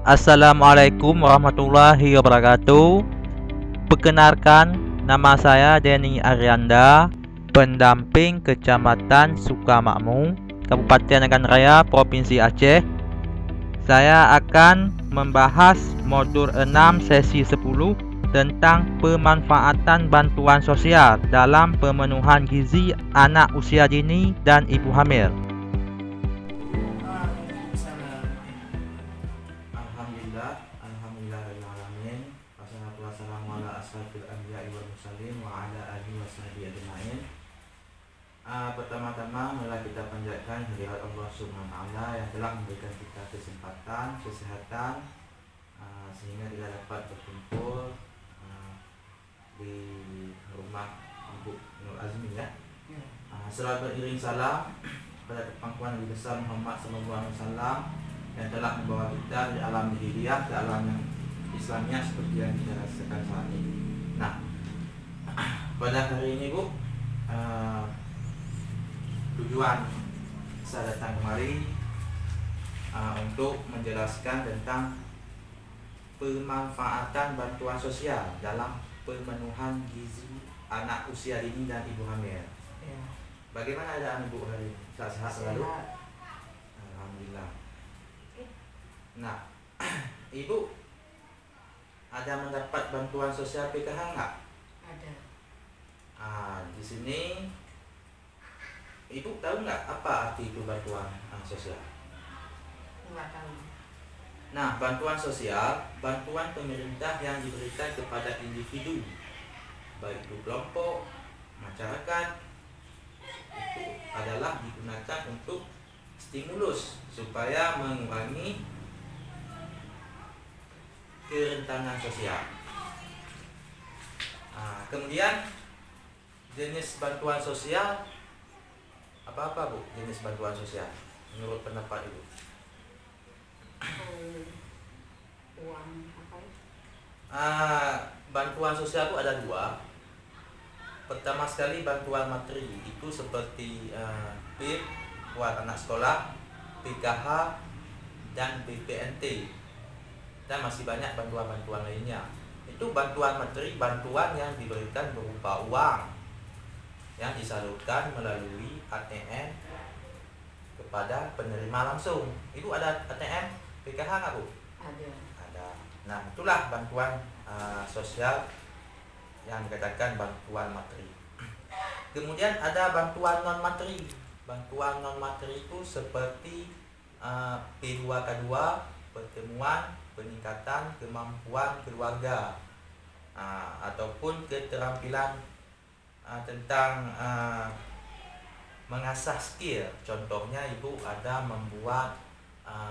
Assalamualaikum warahmatullahi wabarakatuh. Perkenalkan, nama saya Denny Arianda, pendamping Kecamatan Sukamakmur, Kabupaten Nagan Raya, Provinsi Aceh. Saya akan membahas modul 6 sesi 10 tentang pemanfaatan bantuan sosial dalam pemenuhan gizi anak usia dini dan ibu hamil. Alhamdulillahirrahmanirrahim. Wassalatu wassalamu ala asrofil anbiya'i wal mursalin wa ala alihi washabihi ajma'in. Pertama-tama marilah kita panjatkan kehadirat Allah Subhanahu wa taala yang telah memberikan kita kesempatan, kesehatan sehingga kita dapat berkumpul di rumah Ibu Nur Azmi ya. Selalu beriring salam pada pangkuan Nabi besar Muhammad sallallahu alaihi wasallam yang telah membawa kita dari alam jahiliyah ke alam yang Islamnya seperti yang kita rasakan saat ini. Nah, pada hari ini Bu, tujuan saya datang kemari untuk menjelaskan tentang pemanfaatan bantuan sosial dalam pemenuhan gizi anak usia dini dan ibu hamil. Ya. Bagaimana keadaan Ibu hari ini? Sehat selalu? Sehat. Alhamdulillah. Nah, Ibu ada mendapat bantuan sosial PKH enggak? Ada. Di sini Ibu tahu nggak apa arti itu bantuan sosial? Enggak tahu. Nah, bantuan sosial, bantuan pemerintah yang diberikan kepada individu, baik itu kelompok, masyarakat, itu adalah digunakan untuk stimulus supaya mengurangi kerentanan sosial. Kemudian jenis bantuan sosial apa Bu? Jenis bantuan sosial menurut pendapat Ibu? Uang apa ya? Bantuan sosial itu ada dua. Pertama sekali bantuan materi itu seperti PIP buat anak sekolah, PKH dan BPNT, dan masih banyak bantuan-bantuan lainnya. Itu bantuan materi, bantuan yang diberikan berupa uang yang disalurkan melalui ATM kepada penerima langsung. Ibu ada ATM PKH nggak Bu? Ada. Ada. Nah, itulah bantuan sosial yang dikatakan bantuan materi. Kemudian ada bantuan non materi. Bantuan non materi itu seperti P2K2, pertemuan peningkatan kemampuan keluarga, ataupun keterampilan tentang mengasah skill. Contohnya Ibu ada membuat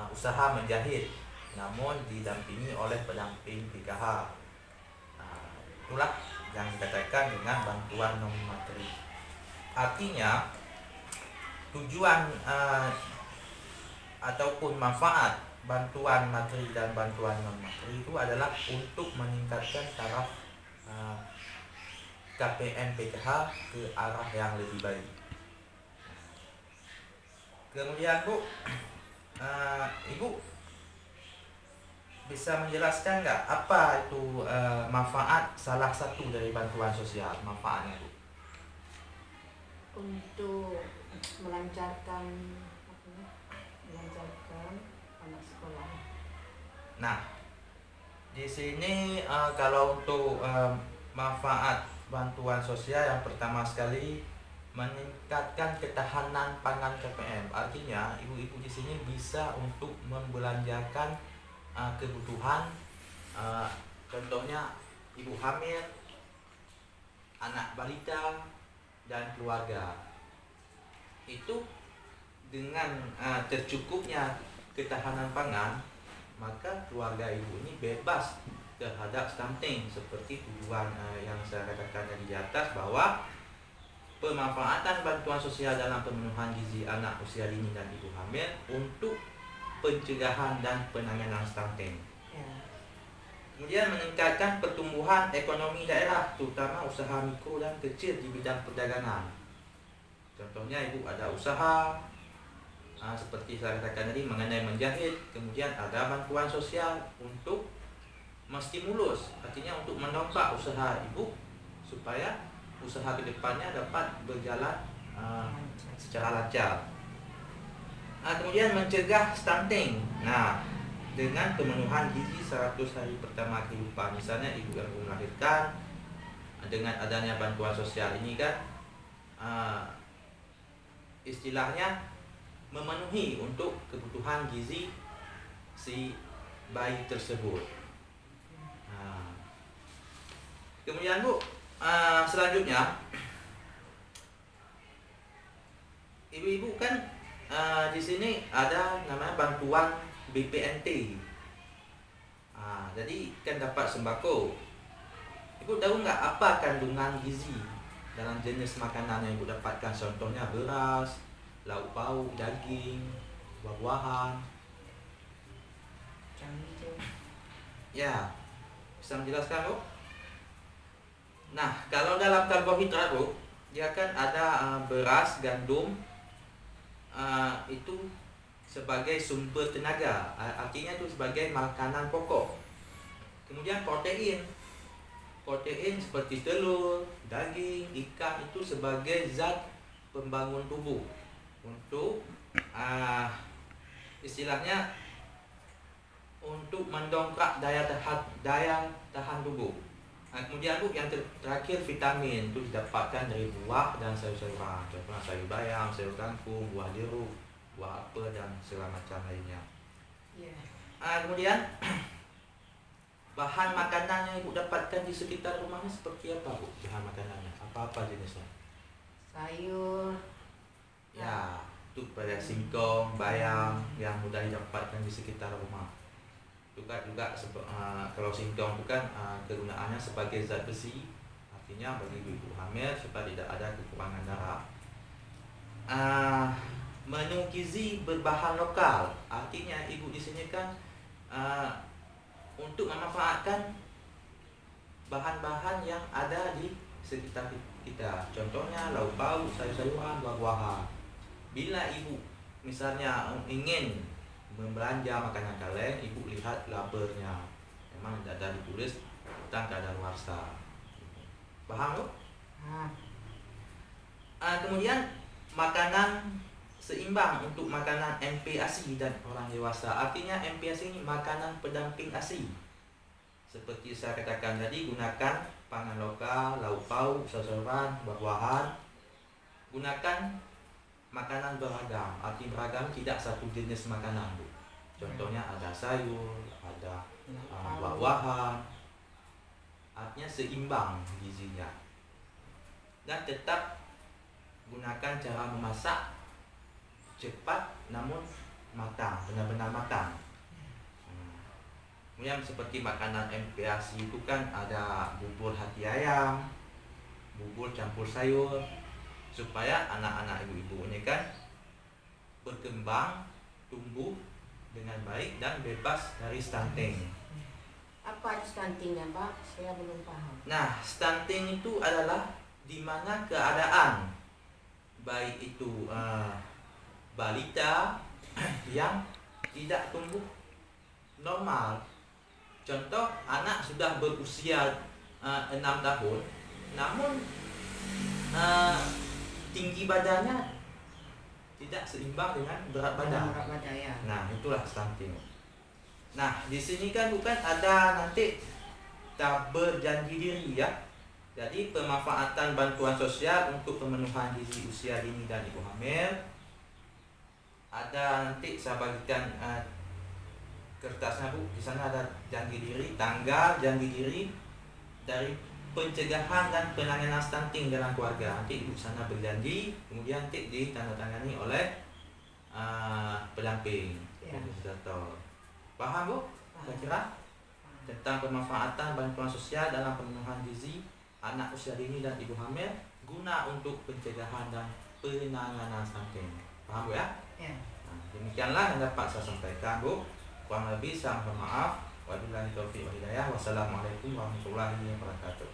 usaha menjahit, namun didampingi oleh pendamping PKH. Itulah yang dikatakan dengan bantuan non materi. Artinya tujuan ataupun manfaat bantuan materi dan bantuan non materi itu adalah untuk meningkatkan taraf KPM PKH ke arah yang lebih baik. Kemudian Bu, Ibu bisa menjelaskan nggak apa itu manfaat salah satu dari bantuan sosial, manfaatnya Bu? Untuk melancarkan anak sekolah. Nah, di sini kalau untuk manfaat bantuan sosial yang pertama sekali meningkatkan ketahanan pangan KPM. Artinya ibu-ibu di sini bisa untuk membelanjakan kebutuhan, contohnya ibu hamil, anak balita dan keluarga. Itu dengan tercukupnya ketahanan pangan, maka keluarga ibu ini bebas terhadap stunting, seperti tujuan yang saya katakan tadi di atas, bahwa pemanfaatan bantuan sosial dalam pemenuhan gizi anak usia dini dan ibu hamil untuk pencegahan dan penanganan stunting. Ya. Kemudian meningkatkan pertumbuhan ekonomi daerah, terutama usaha mikro dan kecil di bidang perdagangan. Contohnya Ibu ada usaha seperti saya katakan tadi mengenai menjahit, kemudian ada bantuan sosial untuk menstimulus, artinya untuk mendongkrak usaha ibu supaya usaha kedepannya dapat berjalan secara lancar. Kemudian mencegah stunting. Nah, dengan pemenuhan gizi 100 hari pertama kehidupan, misalnya ibu yang belum melahirkan, dengan adanya bantuan sosial ini kan istilahnya memenuhi untuk kebutuhan gizi si bayi tersebut. Kemudian Bu, selanjutnya ibu-ibu kan di sini ada namanya bantuan BPNT. Jadi kan dapat sembako. Ibu tahu nggak apa kandungan gizi dalam jenis makanan yang ibu dapatkan? Contohnya beras, lauk pauk, daging, buah-buahan. Ya, bisa menjelaskan Bu? Nah, kalau dalam karbohidrat Bu, dia kan ada beras, gandum, itu sebagai sumber tenaga, artinya itu sebagai makanan pokok. Kemudian protein seperti telur, daging, ikan itu sebagai zat pembangun tubuh untuk istilahnya untuk mendongkrak daya tahan tubuh. Kemudian Bu, yang terakhir vitamin itu didapatkan dari buah dan sayur-sayuran, contohnya sayur bayam, sayur kangkung, buah jeruk, buah apel dan segala macam lainnya. Kemudian bahan makanan yang ibu dapatkan di sekitar rumahnya seperti apa Bu? Bahan makanannya apa jenisnya? Sayur. Ya, itu pada singkong, bayam yang mudah didapatkan di sekitar rumah. Juga kalau singkong itu kan kegunaannya sebagai zat besi, artinya bagi ibu hamil supaya tidak ada kekurangan darah. Menu gizi berbahan lokal, artinya ibu di sini kan untuk memanfaatkan bahan-bahan yang ada di sekitar kita, contohnya lauk pauk, sayur-sayuran, buah-buahan. Bila ibu misalnya ingin membelanja makanan kaleng, ibu lihat labelnya, memang tidak ada ditulis tentang kadaluarsa. Paham Bu? Kemudian makanan seimbang untuk makanan MPASI dan orang dewasa, artinya MPASI ini makanan pendamping ASI. Seperti saya katakan tadi, gunakan pangan lokal, lauk pauk, sayur-sayuran, buah-buahan. Gunakan makanan beragam, arti beragam tidak satu jenis makanan Bu. Contohnya ada sayur, ada buah-buahan, artinya seimbang gizinya. Dan tetap gunakan cara memasak cepat namun matang, benar-benar matang. Kemudian seperti makanan MPASI itu kan ada bubur hati ayam, bubur campur sayur, supaya anak-anak ibu-ibu ini kan berkembang, tumbuh dengan baik dan bebas dari stunting. Apa itu stuntingnya Pak? Saya belum paham. Nah, stunting itu adalah di mana keadaan baik itu balita yang tidak tumbuh normal. Contoh, anak sudah berusia 6 tahun, namun tinggi badannya tidak seimbang dengan berat badan. Nah, itulah stunting. Nah, di sini kan bukan ada nanti tabel janji diri ya. Jadi pemanfaatan bantuan sosial untuk pemenuhan gizi usia dini dan ibu hamil. Ada nanti saya bagikan kertasnya Bu. Di sana ada janji diri, tanggal janji diri dari pencegahan dan penanganan stunting dalam keluarga. Nanti ibu sana berjanji, kemudian nanti ditandatangani oleh pendamping fasilitator. Paham Bu? Kira-kira tentang pemanfaatan bantuan sosial dalam pemenuhan gizi anak usia dini dan ibu hamil guna untuk pencegahan dan penanganan stunting. Paham Bu ya? Nah, demikianlah yang dapat saya sampaikan Bu. Kurang lebih saya mohon maaf. Wabillahi taufiq wal hidayah. Wassalamualaikum warahmatullahi wabarakatuh.